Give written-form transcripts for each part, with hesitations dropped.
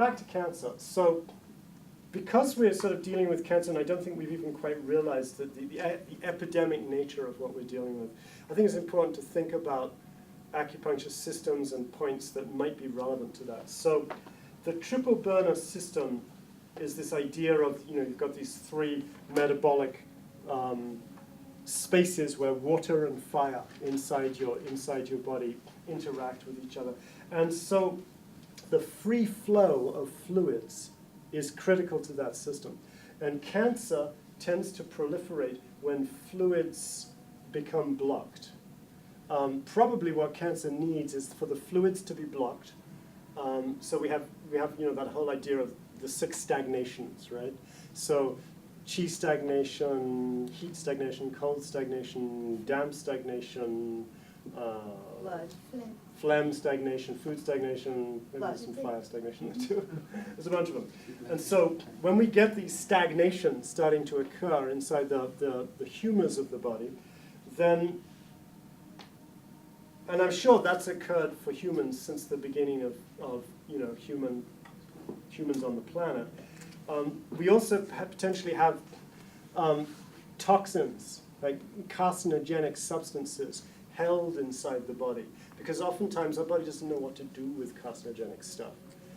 back to cancer. So because we're sort of dealing with cancer, and I don't think we've even quite realized that the epidemic nature of what we're dealing with, I think it's important to think about acupuncture systems and points that might be relevant to that. So the triple burner system is this idea of, you've got these three metabolic spaces where water and fire inside your body interact with each other. And so the free flow of fluids is critical to that system. And cancer tends to proliferate when fluids become blocked. Probably what cancer needs is for the fluids to be blocked. So we have that whole idea of the 6 stagnations, right? So chi stagnation, heat stagnation, cold stagnation, damp stagnation, Blood, phlegm stagnation, food stagnation, maybe there's some fire stagnation there too. There's a bunch of them. And so when we get these stagnations starting to occur inside the humors of the body, then, and I'm sure that's occurred for humans since the beginning of humans on the planet, we also potentially have toxins, like carcinogenic substances, held inside the body. Because oftentimes our body doesn't know what to do with carcinogenic stuff.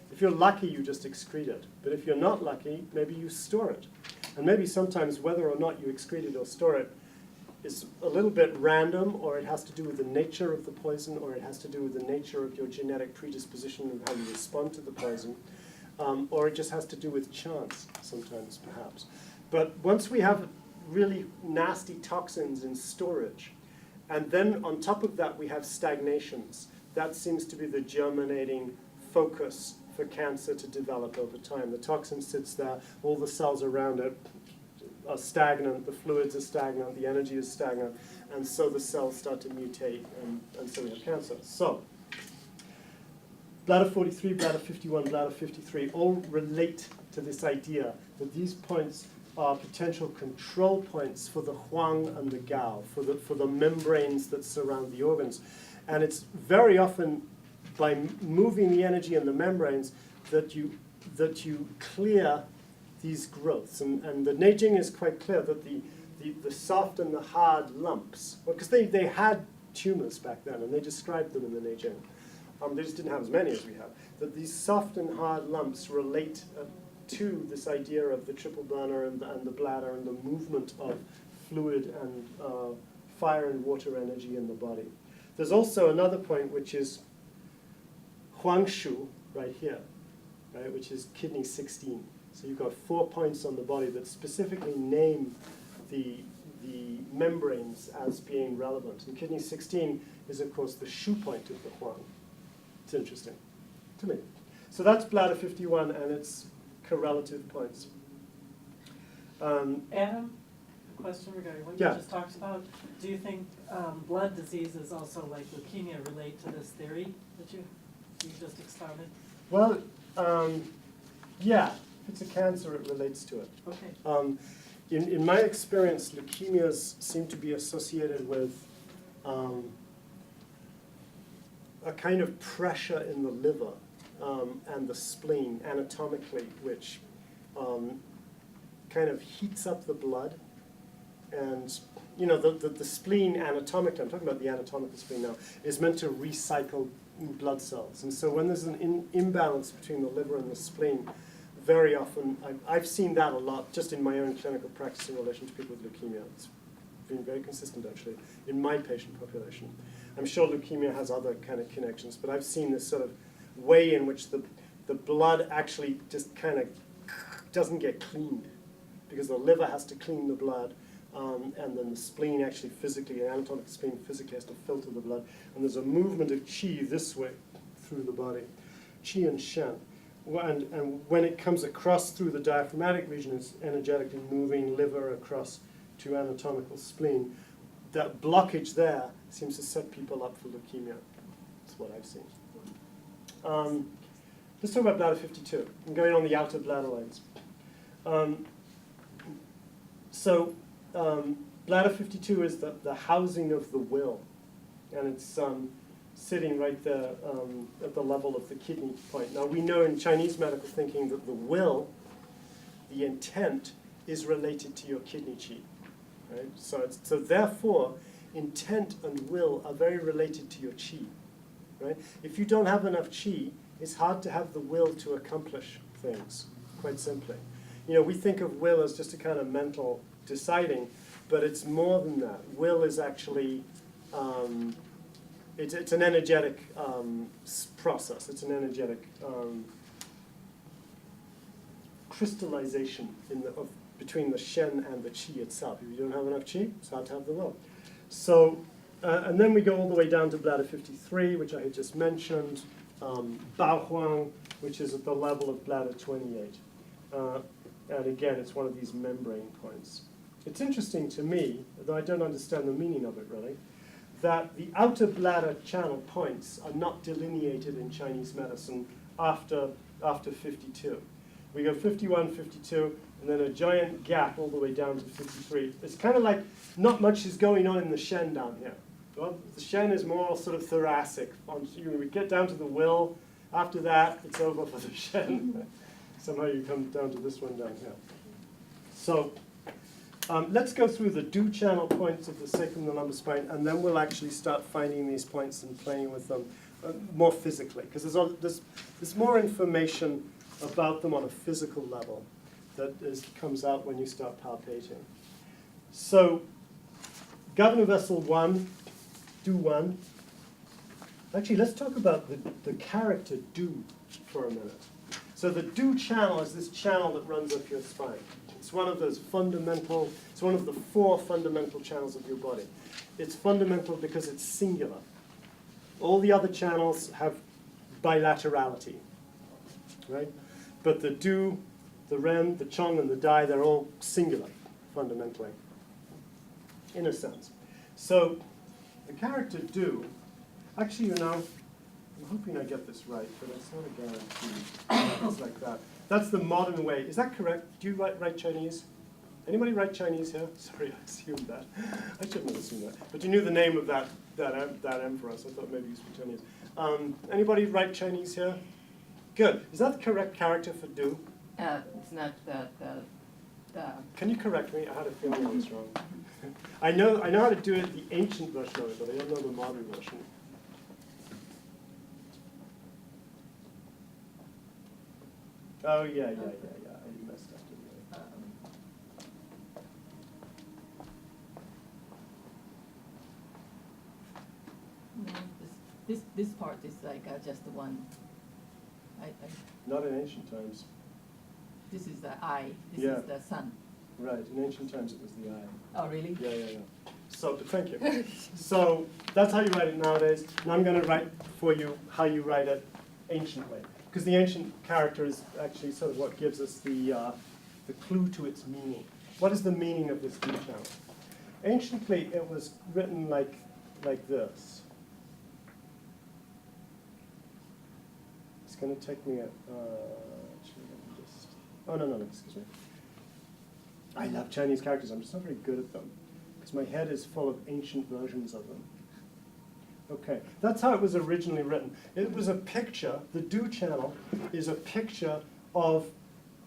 If you're lucky, you just excrete it. But if you're not lucky, maybe you store it. And maybe sometimes whether or not you excrete it or store it is a little bit random, or it has to do with the nature of the poison, or it has to do with the nature of your genetic predisposition and how you respond to the poison. Or it just has to do with chance sometimes, perhaps. But once we have really nasty toxins in storage, and then on top of that we have stagnations, that seems to be the germinating focus for cancer to develop over time. The toxin sits there, all the cells around it are stagnant, the fluids are stagnant, the energy is stagnant, and so the cells start to mutate, and so we have cancer. So, bladder 43, bladder 51, bladder 53 all relate to this idea that these points are potential control points for the huang and the gao, for the membranes that surround the organs. And it's very often by moving the energy in the membranes that you clear these growths. And the Neijing is quite clear that the soft and the hard lumps, because they had tumors back then, and they described them in the Neijing. They just didn't have as many as we have. That these soft and hard lumps relate to this idea of the triple burner and the bladder and the movement of fluid and fire and water energy in the body. There's also another point, which is Huangshu, right here, right, which is kidney 16. So you've got 4 points on the body that specifically name the membranes as being relevant. And kidney 16 is, of course, the shu point of the Huang. It's interesting to me. So that's bladder 51 and its correlative points. Adam, a question regarding what you just talked about. Do you think blood diseases also like leukemia relate to this theory that you just expounded? Well, yeah, if it's a cancer, it relates to it. Okay. In my experience, leukemias seem to be associated with a kind of pressure in the liver and the spleen anatomically, which kind of heats up the blood. And the spleen anatomically, I'm talking about the anatomical spleen now, is meant to recycle blood cells. And so when there's an imbalance between the liver and the spleen, very often, I've seen that a lot just in my own clinical practice in relation to people with leukemia. It's been very consistent, actually, in my patient population. I'm sure leukemia has other kind of connections, but I've seen this sort of way in which the blood actually just kind of doesn't get cleaned because the liver has to clean the blood, and then the spleen actually physically, the anatomic spleen physically has to filter the blood, and there's a movement of qi this way through the body, qi and shen. And when it comes across through the diaphragmatic region, it's energetically moving liver across to anatomical spleen. That blockage there seems to set people up for leukemia. That's what I've seen. Let's talk about bladder 52. I'm going on the outer bladder lines. Bladder 52 is the housing of the will. And it's sitting right there at the level of the kidney point. Now we know in Chinese medical thinking that the will, the intent, is related to your kidney qi. Right? So therefore, intent and will are very related to your qi. Right? If you don't have enough qi, it's hard to have the will to accomplish things, quite simply. You know, we think of will as just a kind of mental deciding, but it's more than that. Will is actually, it's an energetic process. It's an energetic crystallization between the shen and the qi itself. If you don't have enough qi, it's hard to have the will. So, and then we go all the way down to bladder 53, which I had just mentioned, Bao Huang, which is at the level of bladder 28. And again, it's one of these membrane points. It's interesting to me, though I don't understand the meaning of it really, that the outer bladder channel points are not delineated in Chinese medicine after 52. We go 51, 52, and then a giant gap all the way down to 53. It's kind of like not much is going on in the shen down here. Well, the shen is more sort of thoracic. We get down to the will. After that, it's over for the shen. Somehow you come down to this one down here. So let's go through the du channel points of the sacrum and the lumbar spine, and then we'll actually start finding these points and playing with them more physically, because there's more information about them on a physical level that comes out when you start palpating. So, governor vessel 1, du 1. Actually, let's talk about the character du for a minute. So the du channel is this channel that runs up your spine. It's one of those fundamental, it's one of the 4 fundamental channels of your body. It's fundamental because it's singular. All the other channels have bilaterality, right? But the du, the ren, the chong, and the dai, they're all singular, fundamentally, in a sense. So the character du, actually, you know, I'm hoping I get this right, but it's not a guarantee. It's like that. That's the modern way. Is that correct? Do you write Chinese? Anybody write Chinese here? Sorry, I assumed that. I shouldn't have assumed that. But you knew the name of that emperor, so I thought maybe you speak Chinese. Anybody write Chinese here? Good. Is that the correct character for du? It's not the. Can you correct me? I had a feeling I was wrong. I know how to do it the ancient version of it, but I don't know the modern version. Oh, yeah, I messed up, didn't I? No, this part is like just one. Not in ancient times. This is the eye. This Yeah. is the sun. Right, in ancient times it was the eye. Oh, really? Yeah. So, thank you. So, that's how you write it nowadays, and I'm going to write for you how you write it anciently. Because the ancient character is actually sort of what gives us the clue to its meaning. What is the meaning of this du channel? Anciently, it was written like this. It's going to take me actually, let me just, oh, no, excuse me. I love Chinese characters. I'm just not very good at them because my head is full of ancient versions of them. Okay, that's how it was originally written. It was a picture, the du channel is a picture of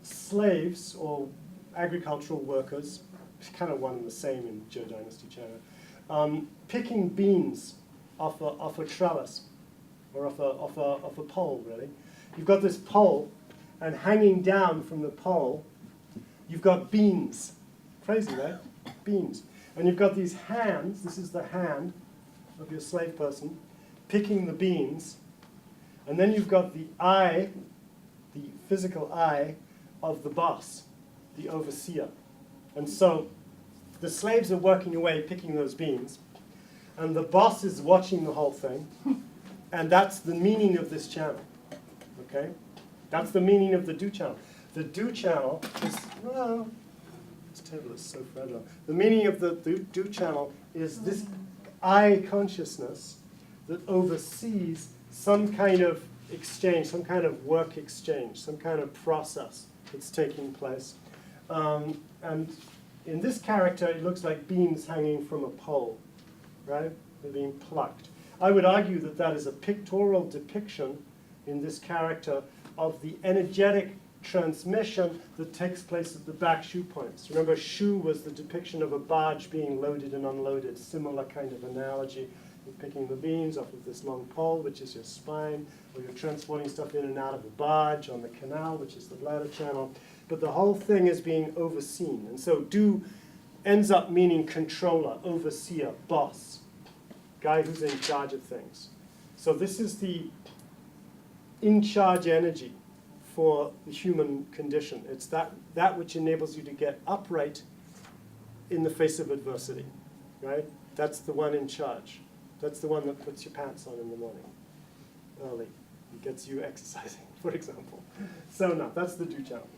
slaves or agricultural workers, it's kind of one and the same in Zhou Dynasty China, picking beans off a trellis or off a pole, really. You've got this pole, and hanging down from the pole, you've got beans. Crazy, right? Beans. And you've got these hands, this is the hand of your slave person, picking the beans, and then you've got the eye, the physical eye of the boss, the overseer. And so the slaves are working away picking those beans, and the boss is watching the whole thing, and that's the meaning of this channel, okay? That's the meaning of the du channel. The du channel is, well, this table is so fragile. The meaning of the du channel is this eye consciousness that oversees some kind of exchange, some kind of work exchange, some kind of process that's taking place. And in this character, it looks like beans hanging from a pole, right? They're being plucked. I would argue that that is a pictorial depiction in this character of the energetic transmission that takes place at the back shoe points. Remember, shoe was the depiction of a barge being loaded and unloaded, similar kind of analogy. You're picking the beams off of this long pole, which is your spine, or you're transporting stuff in and out of a barge on the canal, which is the bladder channel. But the whole thing is being overseen. And so do ends up meaning controller, overseer, boss, guy who's in charge of things. So this is the in-charge energy for the human condition. It's that which enables you to get upright in the face of adversity, right? That's the one in charge. That's the one that puts your pants on in the morning early and gets you exercising, for example. So no, that's the do channel.